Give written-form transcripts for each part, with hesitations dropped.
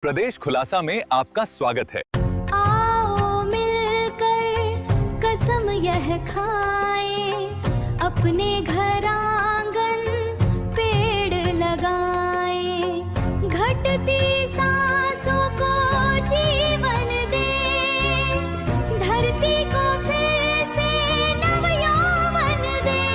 प्रदेश खुलासा में आपका स्वागत है। आओ मिलकर कसम यह खाएं, अपने घर आंगन पेड़ लगाएं, घटती सांसों को जीवन दें, धरती को फिर से नवयौवन दें।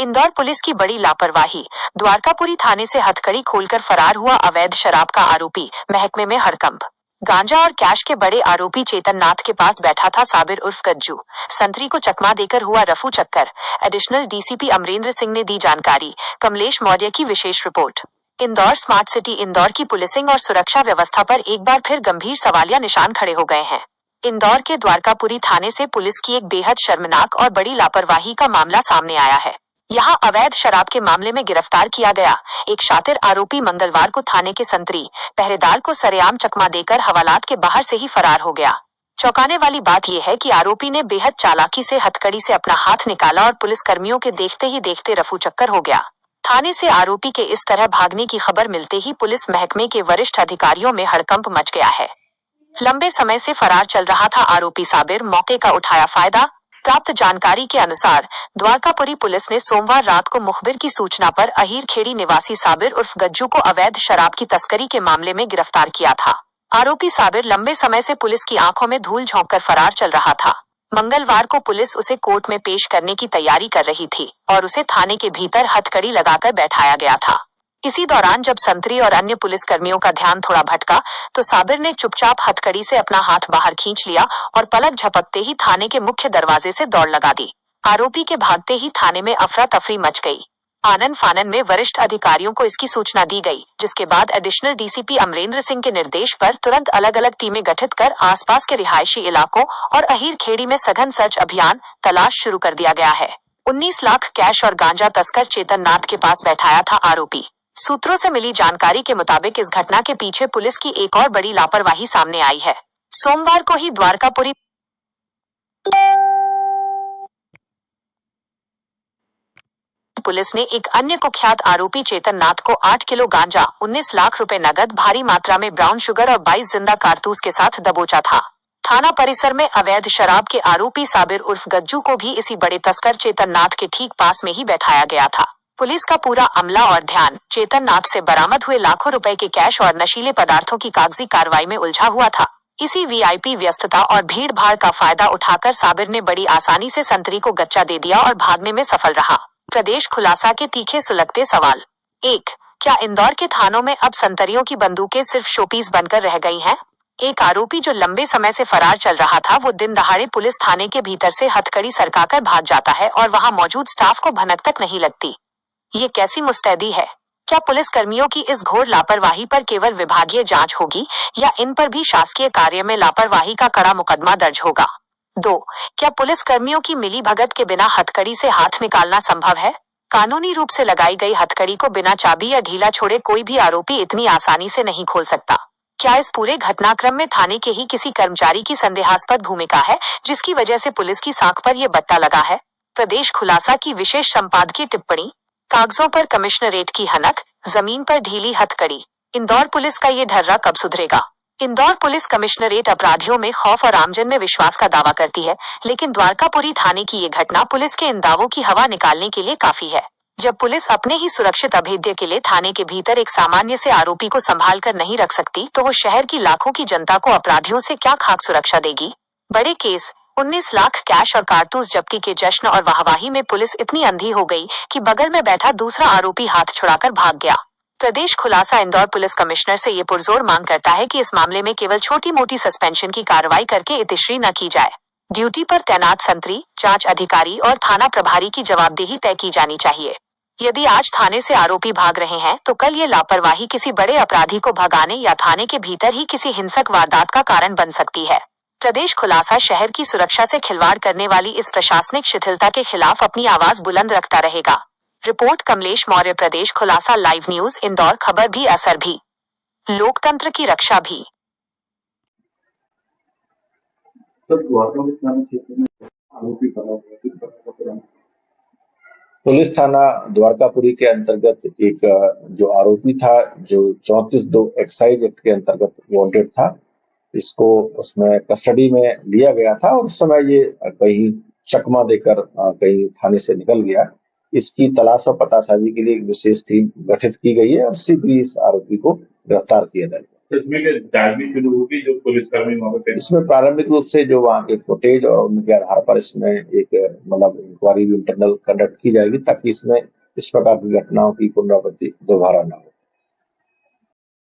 इंदौर पुलिस की बड़ी लापरवाही। द्वारकापुरी थाने से हथकड़ी खोलकर फरार हुआ अवैध शराब का आरोपी, महकमे में हड़कंप। गांजा और कैश के बड़े आरोपी चेतन नाथ के पास बैठा था साबिर उर्फ गज्जू। संतरी को चकमा देकर हुआ रफू चक्कर। एडिशनल डीसीपी अमरेंद्र सिंह ने दी जानकारी। कमलेश मौर्य की विशेष report. Indore smart city. Indore की पुलिसिंग और सुरक्षा व्यवस्था पर एक बार फिर गंभीर सवालिया निशान खड़े हो गए हैं। इंदौर के द्वारकापुरी थाने से पुलिस की एक बेहद शर्मनाक और बड़ी लापरवाही का मामला सामने आया है। यहाँ अवैध शराब के मामले में गिरफ्तार किया गया एक शातिर आरोपी मंगलवार को थाने के संतरी पहरेदार को सरेआम चकमा देकर हवालात के बाहर से ही फरार हो गया। चौंकाने वाली बात यह है कि आरोपी ने बेहद चालाकी से हथकड़ी से अपना हाथ निकाला और पुलिस कर्मियों के देखते ही देखते रफू चक्कर हो गया। थाने से आरोपी के इस तरह भागने की खबर मिलते ही पुलिस महकमे के वरिष्ठ अधिकारियों में हड़कंप मच गया है। लंबे समय से फरार चल रहा था आरोपी साबिर, मौके का उठाया फायदा। प्राप्त जानकारी के अनुसार द्वारकापुरी पुलिस ने सोमवार रात को मुखबिर की सूचना पर अहीर खेड़ी निवासी साबिर उर्फ गज्जू को अवैध शराब की तस्करी के मामले में गिरफ्तार किया था। आरोपी साबिर लंबे समय से पुलिस की आंखों में धूल झोंककर फरार चल रहा था। मंगलवार को पुलिस उसे कोर्ट में पेश करने की तैयारी कर रही थी और उसे थाने के भीतर हथकड़ी लगाकर बैठाया गया था। इसी दौरान जब संतरी और अन्य पुलिस कर्मियों का ध्यान थोड़ा भटका तो साबिर ने चुपचाप हथकड़ी से अपना हाथ बाहर खींच लिया और पलक झपकते ही थाने के मुख्य दरवाजे से दौड़ लगा दी। आरोपी के भागते ही थाने में अफरा तफरी मच गई। आनन फानन में वरिष्ठ अधिकारियों को इसकी सूचना दी गई, जिसके बाद एडिशनल डीसीपी अमरेंद्र सिंह के निर्देश पर तुरंत अलग अलग टीमें गठित कर आसपास के रिहायशी इलाकों और अहीर खेड़ी में सघन सर्च अभियान तलाश शुरू कर दिया गया है। 19 लाख कैश और गांजा तस्कर चेतन नाथ के पास बैठाया था आरोपी। सूत्रों से मिली जानकारी के मुताबिक इस घटना के पीछे पुलिस की एक और बड़ी लापरवाही सामने आई है। सोमवार को ही द्वारकापुरी पुलिस ने एक अन्य कुख्यात आरोपी चेतन नाथ को 8 किलो गांजा, 19 लाख रुपए नगद, भारी मात्रा में ब्राउन शुगर और 22 जिंदा कारतूस के साथ दबोचा था। थाना परिसर में अवैध शराब के आरोपी साबिर उर्फ गज्जू को भी इसी बड़े तस्कर चेतन नाथ के ठीक पास में ही बैठाया गया था। पुलिस का पूरा अमला और ध्यान चेतन नाथ से बरामद हुए लाखों रुपए के कैश और नशीले पदार्थों की कागजी कार्रवाई में उलझा हुआ था। इसी वीआईपी व्यस्तता और भीड़ भाड़ का फायदा उठाकर साबिर ने बड़ी आसानी से संतरी को गच्चा दे दिया और भागने में सफल रहा। प्रदेश खुलासा के तीखे सुलगते सवाल। 1. क्या इंदौर के थानों में अब संतरियों की बंदूकें सिर्फ शोपीस बनकर रह गई हैं? एक आरोपी जो लंबे समय से फरार चल रहा था, वो दिन दहाड़े पुलिस थाने के भीतर से हथकड़ी सरकाकर भाग जाता है और वहां मौजूद स्टाफ को भनक तक नहीं लगती। ये कैसी मुस्तैदी है? क्या पुलिस कर्मियों की इस घोर लापरवाही पर केवल विभागीय जांच होगी या इन पर भी शासकीय कार्य में लापरवाही का कड़ा मुकदमा दर्ज होगा? 2. क्या पुलिस कर्मियों की मिलीभगत के बिना हथकड़ी से हाथ निकालना संभव है? कानूनी रूप से लगाई गई हथकड़ी को बिना चाबी या ढीला छोड़े कोई भी आरोपी इतनी आसानी से नहीं खोल सकता। क्या इस पूरे घटनाक्रम में थाने के ही किसी कर्मचारी की संदेहास्पद भूमिका है, जिसकी वजह से पुलिस की साख पर यह बट्टा लगा है? प्रदेश खुलासा की विशेष संपादकीय टिप्पणी। कागजों पर कमिश्नरेट की हनक, जमीन पर ढीली हथकड़ी। इंदौर पुलिस का ये ढर्रा कब सुधरेगा? इंदौर पुलिस कमिश्नरेट अपराधियों में खौफ और आमजन में विश्वास का दावा करती है, लेकिन द्वारकापुरी थाने की ये घटना पुलिस के इन दावों की हवा निकालने के लिए काफी है। जब पुलिस अपने ही सुरक्षित अभेद्य के लिए थाने के भीतर एक सामान्य से आरोपी को संभाल कर नहीं रख सकती, तो वो शहर की लाखों की जनता को अपराधियों से क्या खाक सुरक्षा देगी? बड़े केस, 19 लाख कैश और कारतूस जब्ती के जश्न और वाहवाही में पुलिस इतनी अंधी हो गई कि बगल में बैठा दूसरा आरोपी हाथ छुड़ाकर भाग गया। प्रदेश खुलासा इंदौर पुलिस कमिश्नर से ये पुरजोर मांग करता है कि इस मामले में केवल छोटी मोटी सस्पेंशन की कार्रवाई करके इतिश्री न की जाए। ड्यूटी पर तैनात संतरी, जांच अधिकारी और थाना प्रभारी की जवाबदेही तय की जानी चाहिए। यदि आज थाने से आरोपी भाग रहे हैं तो कल ये लापरवाही किसी बड़े अपराधी को भगाने या थाने के भीतर ही किसी हिंसक वारदात का कारण बन सकती है। प्रदेश खुलासा शहर की सुरक्षा से खिलवाड़ करने वाली इस प्रशासनिक शिथिलता के खिलाफ अपनी आवाज बुलंद रखता रहेगा। रिपोर्ट कमलेश मौर्य, प्रदेश खुलासा लाइव न्यूज इंदौर। खबर भी असर भी। लोकतंत्र की रक्षा भी। पुलिस थाना द्वारकापुरी के अंतर्गत एक जो आरोपी था, जो 34(2) एक्साइज एक्ट के अंतर्गत वांटेड था, इसको उसमें कस्टडी में लिया गया था और उस समय ये कहीं चकमा देकर कहीं थाने से निकल गया। इसकी तलाश और पतासाजी के लिए एक विशेष टीम गठित की गई है और शीघ्र इस आरोपी को गिरफ्तार किया जाएगा। इसमें प्रारंभिक रूप से जो वहाँ के फुटेज और उनके आधार पर इसमें एक इंक्वायरी भी इंटरनल कंडक्ट की जाएगी, ताकि इसमें इस प्रकार की घटनाओं की पुनरावृत्ति दोबारा न हो।